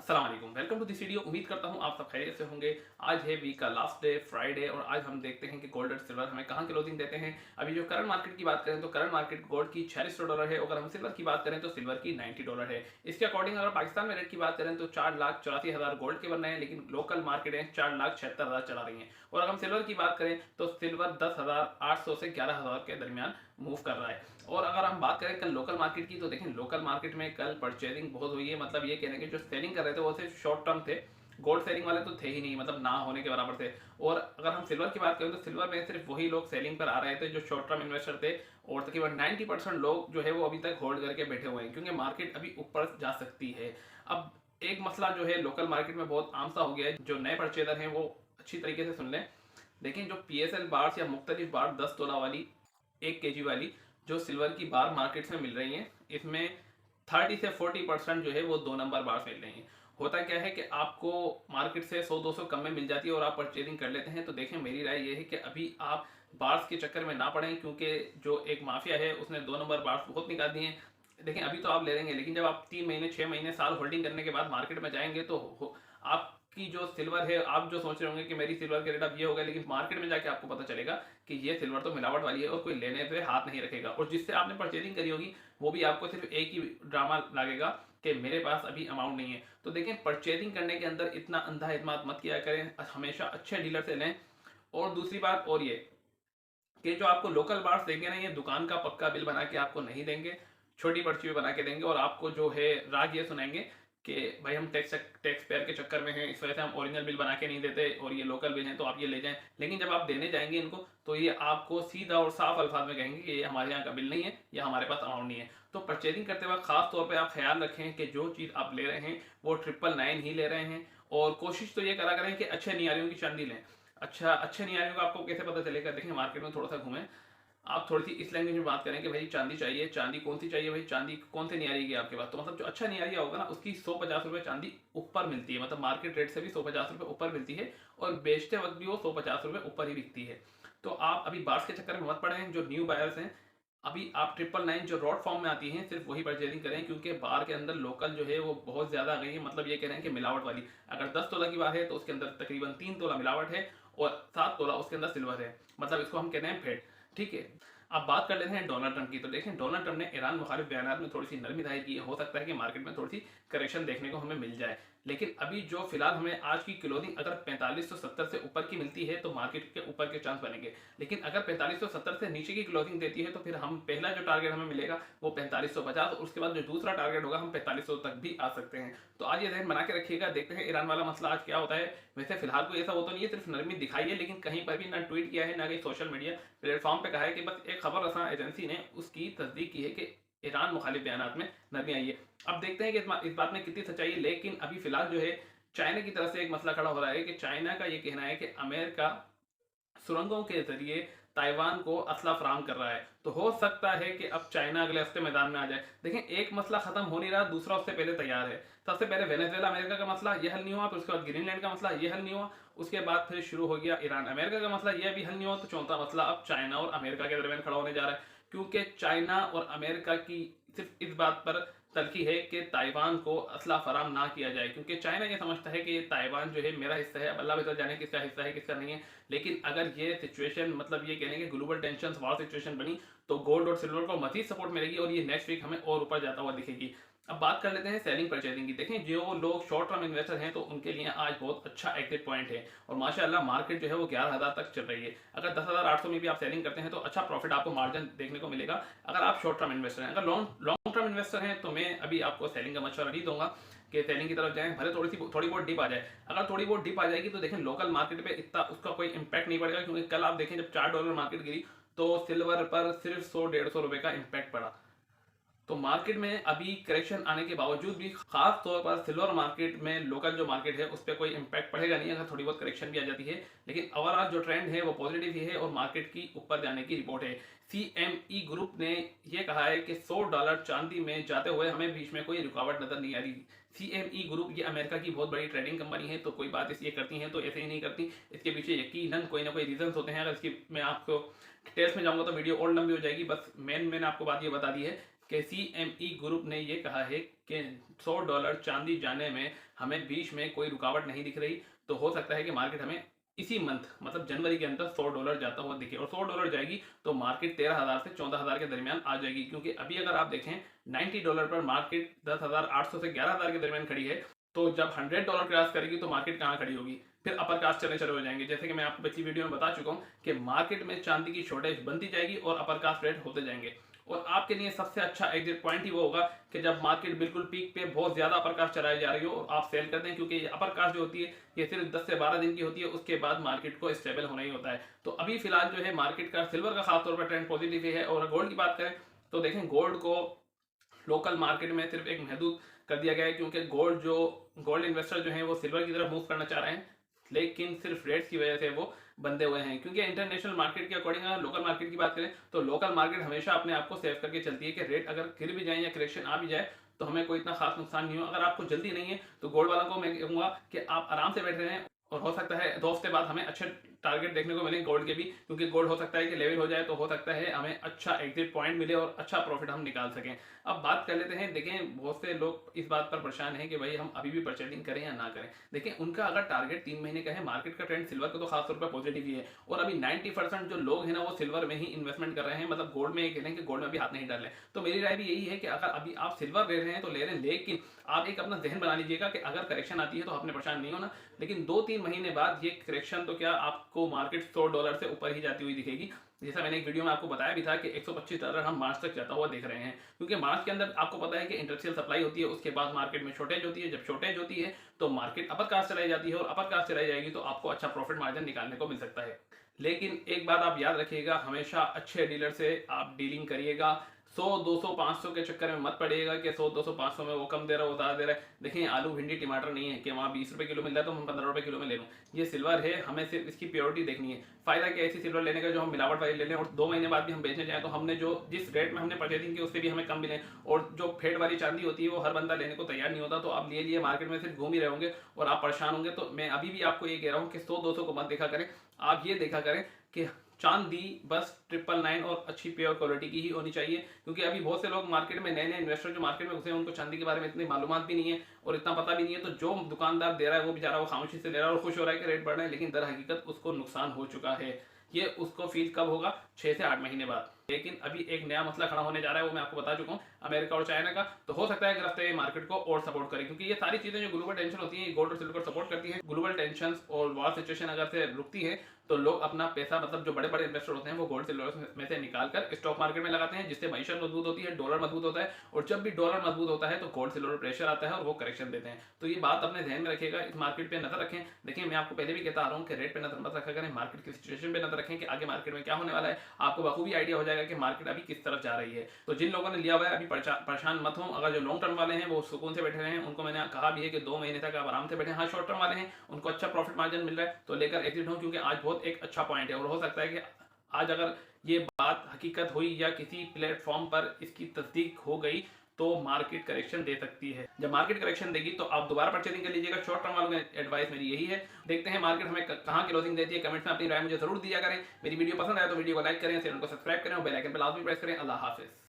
अस्सलाम वालेकुम, welcome to this video. उम्मीद करता हूँ आप सब खैरियत से होंगे। आज है वीक का लास्ट डे फ्राइडे और आज हम देखते हैं कि गोल्ड और सिल्वर हमें कहाँ क्लोजिंग देते हैं। अभी जो करंट मार्केट की बात करें तो करंट मार्केट गोल्ड की $4600 है। अगर हम सिल्वर की बात करें तो सिल्वर की $90 है। इसके अकॉर्डिंग अगर पाकिस्तान में रेट की बात करें तो 4,84,000 गोल्ड के बन रहे हैं, लेकिन लोकल मार्केट है 4,76,000 चला रही है। और अगर हम सिल्वर की बात करें तो सिल्वर 10,800 से 11,000 के दरमियान मूव कर रहा है। और अगर हम बात करें कल लोकल मार्केट की तो देखें लोकल मार्केट में कल परचेजिंग बहुत हुई है। मतलब ये कहने के जो सेलिंग कर रहे थे वो सिर्फ शॉर्ट टर्म थे, गोल्ड सेलिंग वाले तो थे ही नहीं, मतलब ना होने के बराबर थे। और अगर हम सिल्वर की बात करें तो सिल्वर में सिर्फ वही लोग सेलिंग पर आ रहे थे जो शॉर्ट टर्म इन्वेस्टर थे। और तकरीबन 90% लोग जो है वो अभी तक होल्ड करके बैठे हुए हैं क्योंकि मार्केट अभी ऊपर जा सकती है। अब एक मसला जो है लोकल मार्केट में बहुत आम सा हो गया है, जो नए परचेजर हैं वो अच्छी तरीके से सुन लें। देखें जो PSL बार्स या मुख्तलिफ बार 10 तोला वाली 1 kg वाली जो सिल्वर की बार मार्केट्स में मिल रही हैं, इसमें 30 से 40% जो है वो 2 नंबर बार्स मिल रही हैं। होता क्या है कि आपको मार्केट से 100-200 कम में मिल जाती है और आप परचेजिंग कर लेते हैं। तो देखें मेरी राय ये है कि अभी आप बार्स के चक्कर में ना पड़ें क्योंकि जो एक माफिया है उसने 2 नंबर बार्स बहुत निकाल दिए हैं। देखें अभी तो आप ले लेंगे, लेकिन जब आप 3 महीने 6 महीने साल होल्डिंग करने के बाद मार्केट में जाएंगे तो आपकी जो सिल्वर है, आप जो सोच रहे होंगे कि मेरी सिल्वर के रेट अब ये हो गया, लेकिन मार्केट में जाके आपको पता चलेगा कि ये सिल्वर तो मिलावट वाली है और कोई लेने पे हाथ नहीं रखेगा। और जिससे आपने परचेजिंग करी होगी वो भी आपको सिर्फ एक ही ड्रामा लगेगा कि मेरे पास अभी अमाउंट नहीं है। तो देखें परचेजिंग करने के अंदर इतना अंधा एतमाद मत किया करें, हमेशा अच्छे डीलर से लें। और दूसरी बात और ये कि जो आपको लोकल बार्स देंगे ना, ये दुकान का पक्का बिल बना के आपको नहीं देंगे, छोटी पर्ची भी बना के देंगे और आपको जो है राग ये सुनाएंगे कि भाई हम टैक्स पेयर के चक्कर में हैं, इस वजह से हम ओरिजिनल बिल बना के नहीं देते और ये लोकल बिल हैं तो आप ये ले जाएं। लेकिन जब आप देने जाएंगे इनको तो ये आपको सीधा और साफ अल्फाज में कहेंगे कि ये हमारे यहाँ का बिल नहीं है या हमारे पास अमाउंट नहीं है। तो परचेजिंग करते वक्त खास तौर पर आप ख्याल रखें कि जो चीज़ आप ले रहे हैं वो 999 ही ले रहे हैं। और कोशिश तो ये करा करें कि अच्छे नियारियों की चांदी लें। अच्छा, अच्छे नियारियों का आपको कैसे पता चलेगा? देखिए मार्केट में थोड़ा सा घूमें, आप थोड़ी सी इस लैंग्वेज में बात करें कि भाई चांदी चाहिए, चांदी कौन सी चाहिए, भाई चांदी कौन से नियारी की आपके पास। तो मतलब जो अच्छा नियारिया होगा ना उसकी 150 रुपये चांदी ऊपर मिलती है, मतलब मार्केट रेट से भी 150 रुपये ऊपर मिलती है और बेचते वक्त भी वो 150 रुपये ऊपर ही बिकती है। तो आप अभी बार्स के चक्कर में मत पड़े हैं। जो न्यू बायर्स हैं अभी आप 999 जो रॉड फॉर्म में आती हैं सिर्फ वही परचेजिंग करें क्योंकि बार के अंदर लोकल जो है वो बहुत ज़्यादा आ गई है। मतलब ये कह रहे हैं कि मिलावट वाली, अगर 10 तोला की बात है तो उसके अंदर तकरीबन 3 तोला मिलावट है और 7 तोला उसके अंदर सिल्वर है। मतलब इसको हम कहते हैं फेड। ठीक है, अब बात कर लेते हैं डोनाल्ड ट्रंप की। तो देखें डोनाल्ड ट्रंप ने ईरान मुखालिफ बयान में थोड़ी सी नरमी जाहिर की है। हो सकता है कि मार्केट में थोड़ी सी करेक्शन देखने को हमें मिल जाए, लेकिन अभी जो फिलहाल हमें आज की क्लोजिंग अगर 4570 से ऊपर की मिलती है तो मार्केट के ऊपर के चांस बनेंगे। लेकिन अगर 4570 से नीचे की क्लोजिंग देती है तो फिर हम पहला जो टारगेट हमें मिलेगा वो 4550 और उसके बाद जो दूसरा टारगेट होगा हम 4500 तक भी आ सकते हैं। तो आज ये जहन बना के रखिएगा, देखते हैं ईरान वाला मसला आज क्या होता है। वैसे फिलहाल कोई ऐसा वो तो नहीं है, सिर्फ नरमी दिखाई है, लेकिन कहीं पर भी ना ट्वीट किया है ना कहीं सोशल मीडिया प्लेटफॉर्म पे कहा है कि बस एक खबर रसा एजेंसी ने उसकी तस्दीक की है कि ईरान मुखालिफ बयान में नरमी आई है। अब देखते हैं कि इस बात में कितनी सच्चाई है। लेकिन अभी फिलहाल जो है चाइना की तरफ से एक मसला खड़ा हो रहा है कि चाइना का ये कहना है कि अमेरिका सुरंगों के जरिए ताइवान को असला फराम कर रहा है। तो हो सकता है कि अब चाइना अगले हफ्ते मैदान में आ जाए। देखें एक मसला खत्म हो नहीं रहा, दूसरा उससे पहले तैयार है। सबसे पहले वेनेजुएला अमेरिका का मसला ये हल नहीं हुआ, फिर उसके बाद ग्रीनलैंड का मसला ये हल नहीं हुआ, उसके बाद फिर शुरू हो गया ईरान अमेरिका का मसला, ये भी हल नहीं हुआ। तो चौथा मसला अब चाइना और अमेरिका के दरमियान खड़ा होने जा रहा है क्योंकि चाइना और अमेरिका की सिर्फ इस बात पर तलखी है कि ताइवान को असला फराम ना किया जाए, क्योंकि चाइना ये समझता है कि ये ताइवान जो है मेरा हिस्सा है। अब अल्लाह बेहतर जाने किसका हिस्सा है किसका नहीं है। लेकिन अगर ये सिचुएशन मतलब ये कहने के ग्लोबल टेंशन वार सिचुएशन बनी तो गोल्ड और सिल्वर को मजीद सपोर्ट मिलेगी और ये नेक्स्ट वीक हमें और ऊपर जाता हुआ दिखेगी। अब बात कर लेते हैं सेलिंग परचेजिंग की। देखें जो लोग शॉर्ट टर्म इन्वेस्टर हैं तो उनके लिए आज बहुत अच्छा एग्जिट पॉइंट है और माशाल्लाह मार्केट जो है वो 11,000 तक चल रही है। अगर 10,800 में भी आप सेलिंग करते हैं तो अच्छा प्रॉफिट आपको मार्जिन देखने को मिलेगा अगर आप शॉर्ट टर्म इन्वेस्टर हैं। अगर लॉन्ग टर्म इन्वेस्टर हैं तो मैं अभी आपको सेलिंग का मशवरा नहीं दूंगा कि सेलिंग की तरफ जाएं, भले थोड़ी बहुत डिप आ जाए। अगर थोड़ी बहुत डिप आ जाएगी तो देखें लोकल मार्केट पे इतना उसका कोई इंपैक्ट नहीं पड़ेगा क्योंकि कल आप देखें जब $4 मार्केट गिरी तो सिल्वर पर सिर्फ 100-150 रुपए का इंपैक्ट पड़ा। तो मार्केट में अभी करेक्शन आने के बावजूद भी खास तौर पर सिल्वर मार्केट में लोकल जो मार्केट है उस पर कोई इंपैक्ट पड़ेगा नहीं अगर थोड़ी बहुत करेक्शन भी आ जाती है। लेकिन ओवरऑल जो ट्रेंड है वो पॉजिटिव ही है और मार्केट की ऊपर जाने की रिपोर्ट है। CME ग्रुप ने यह कहा है कि $100 चांदी में जाते हुए हमें बीच में कोई रुकावट नजर नहीं आ रही। CME ग्रुप ये अमेरिका की बहुत बड़ी ट्रेडिंग कंपनी है, तो कोई बात इसलिए करती है तो ऐसे ही नहीं करती, इसके पीछे यकीनन कोई ना कोई रीजन होते हैं। अगर इसकी मैं आपको डिटेल्स में जाऊंगा तो वीडियो और लंबी हो जाएगी। बस मैंने आपको बात ये बता दी है कि CME ग्रुप ने ये कहा है कि $100 चांदी जाने में हमें बीच में कोई रुकावट नहीं दिख रही। तो हो सकता है कि मार्केट हमें इसी मंथ मतलब जनवरी के अंदर $100 जाता हुआ दिखे, और $100 जाएगी तो मार्केट 13,000 से 14,000 के दरमियान आ जाएगी। क्योंकि अभी अगर आप देखें $90 पर मार्केट 10,800 से 11,000 के दरमियान खड़ी है, तो जब $100 क्रॉस करेगी तो मार्केट कहाँ खड़ी होगी, फिर अपर कास्ट चलने शुरू हो जाएंगे। जैसे कि मैं आपको पिछली वीडियो में बता चुका हूँ कि मार्केट में चांदी की शॉर्टेज बनती जाएगी और अपर कास्ट रेट होते जाएंगे। और आपके लिए सबसे अच्छा एग्जिट पॉइंट ही वो होगा कि जब मार्केट बिल्कुल पीक पे बहुत ज्यादा अपर कास्ट चलाई जा रही हो और आप सेल कर दें, क्योंकि ये अपर कास्ट जो होती है ये सिर्फ 10 से 12 दिन की होती है, उसके बाद मार्केट को स्टेबल होना ही होता है। तो अभी फिलहाल जो है मार्केट का सिल्वर का खासतौर पर ट्रेंड पॉजिटिव है। और गोल्ड की बात करें तो देखें गोल्ड को लोकल मार्केट में सिर्फ एक महदूद कर दिया गया है, क्योंकि गोल्ड इन्वेस्टर जो है वो सिल्वर की तरफ मूव करना चाह रहे हैं, लेकिन सिर्फ रेट्स की वजह से वो बंधे हुए हैं। क्योंकि इंटरनेशनल मार्केट के अकॉर्डिंग अगर लोकल मार्केट की बात करें तो लोकल मार्केट हमेशा अपने आप को सेव करके चलती है कि रेट अगर गिर भी जाए या करेक्शन आ भी जाए तो हमें कोई इतना खास नुकसान नहीं हो। अगर आपको जल्दी नहीं है तो गोल्ड वालों को मैं कहूंगा कि आप आराम से बैठे रहें, और हो सकता है 2 हफ्ते बाद हमें अच्छे टारगेट देखने को मिले गोल्ड के भी, क्योंकि गोल्ड हो सकता है कि लेवल हो जाए तो हो सकता है हमें अच्छा एग्जिट पॉइंट मिले और अच्छा प्रॉफिट हम निकाल सकें। अब बात कर लेते हैं, देखें बहुत से लोग इस बात पर परेशान हैं कि भाई हम अभी भी परचेजिंग करें या ना करें। देखें उनका अगर टारगेट 3 महीने का है, मार्केट का ट्रेंड सिल्वर का तो खासतौर पर पॉजिटिव ही है, और अभी 90% जो लोग हैं ना वो सिल्वर में ही इन्वेस्टमेंट कर रहे हैं, मतलब गोल्ड में ये कह रहे हैं कि गोल्ड में भी हाथ नहीं डाल रहे। तो मेरी राय भी यही है कि अगर अभी आप सिल्वर ले रहे हैं तो ले रहे हैं, लेकिन आप एक अपना जहन बना लीजिएगा कि अगर करेक्शन आती है तो आपने परेशान नहीं होना, लेकिन 2-3 महीने बाद ये करेक्शन तो क्या आपको मार्केट $100 से ऊपर ही जाती हुई दिखेगी। जैसा मैंने एक वीडियो में आपको बताया भी था कि $125 हम मार्च तक जाता हुआ देख रहे हैं, क्योंकि मार्च के अंदर आपको पता है कि इंडस्ट्रियल सप्लाई होती है, उसके बाद मार्केट में शॉर्टेज होती है। जब शॉर्टेज होती है तो मार्केट अपर कास्ट चलाई जाती है, और अपर कास्ट चलाई जाएगी तो आपको अच्छा प्रॉफिट मार्जिन निकालने को मिल सकता है। लेकिन एक बात आप याद रखिएगा, हमेशा अच्छे डीलर से आप डीलिंग करिएगा। 100, 200, 500 के चक्कर में मत पड़िएगा कि 100, 200, 500 में वो कम दे रहा है, वो ज़्यादा दे रहा है। देखिए आलू भिंडी टमाटर नहीं है कि वहाँ 20 रुपए किलो मिल रहा है तो हम 15 रुपए किलो में ले लूँ। ये सिल्वर है, हमें सिर्फ इसकी प्योरिटी देखनी है। फायदा क्या ऐसी सिल्वर लेने का जो हम मिलावट वाली ले लें और 2 महीने बाद भी हम बेचने जाएं तो हमने जो जिस रेट में हमने परचेजिंग की उससे भी हमें कम मिले, और जो फेड वाली चांदी होती है वो हर बंदा लेने को तैयार नहीं होता। तो आप ले लिए मार्केट में सिर्फ घूम ही रहे होंगे और आप परेशान होंगे। तो मैं अभी भी आपको ये कह रहा हूँ कि 100-200 को मत देखा करें, आप ये देखा करें कि चांदी बस 999 और अच्छी प्योर क्वालिटी की ही होनी चाहिए। क्योंकि अभी बहुत से लोग मार्केट में, नए नए इन्वेस्टर जो मार्केट में घुसे हैं, उनको चांदी के बारे में इतनी मालूमात भी नहीं है और इतना पता भी नहीं है। तो जो दुकानदार दे रहा है वो बेचारा वो खामोशी से दे रहा है और खुश हो रहा है कि रेट बढ़ रहे हैं, लेकिन दर हकीकत उसको नुकसान हो चुका है। ये उसको फील कब होगा? 6 से 8 महीने बाद। लेकिन अभी एक नया मसला खड़ा होने जा रहा है, वो मैं आपको बता चुका हूँ, अमेरिका और चाइना का। तो हो सकता है अगले हफ्ते मार्केट को और सपोर्ट करे, क्योंकि ये सारी चीजें जो ग्लोबल टेंशन होती है गोल्ड और सिल्वर को सपोर्ट करती है। ग्लोबल टेंशन और वॉर सिचुएशन अगर से रुकती है तो लोग अपना पैसा, मतलब जो बड़े बड़े इन्वेस्टर होते हैं वो गोल्ड सिल्वर में से निकाल कर स्टॉक मार्केट में लगाते हैं, जिससे मईशत मजबूत होती है, डॉलर मजबूत होता है। और जब भी डॉलर मजबूत होता है तो गोल्ड सिल्वर प्रेशर आता है और वो करेक्शन देते हैं। तो ये बात अपने ध्यान में रखिएगा, इस मार्केट पे नजर रखें। देखिए मैं आपको पहले भी कहता आ रहा हूँ कि रेट पे नजर मत रखा करें, मार्केट की सिचुएशन पे नजर रखें कि आगे मार्केट में क्या होने वाला है। आपको बखूबी आइडिया हो जाएगा कि मार्केट अभी किस तरफ जा रही है। तो जिन लोगों ने लिया हुआ है अभी परेशान मत हो। अगर जो लॉन्ग टर्म वाले हैं वो सुकून से बैठे रहे हैं, उनको मैंने कहा भी है कि 2 महीने तक आप आराम से बैठे। हाँ, शॉर्ट टर्म वाले हैं उनको अच्छा प्रॉफिट मार्जिन मिल रहा है तो लेकर एग्जिट हो, क्योंकि आज बहुत एक अच्छा पॉइंट है। और हो सकता है कि आज अगर ये बात हकीकत हुई या किसी प्लेटफॉर्म पर इसकी तस्दीक हो गई तो मार्केट करेक्शन दे सकती है। जब मार्केट करेक्शन देगी तो आप दोबारा परचेजिंग कर लीजिएगा। शॉर्ट टर्म वालों में एडवाइस मेरी यही है। देखते हैं मार्केट हमें कहां क्लोजिंग देती है। कमेंट्स में अपनी राय मुझे जरूर दिया करें। मेरी वीडियो पसंद आए तो वीडियो को लाइक करें, चैनल को सब्सक्राइब करें और बेल आइकन पर लाजमी प्रेस करें। अल्लाह हाफिज।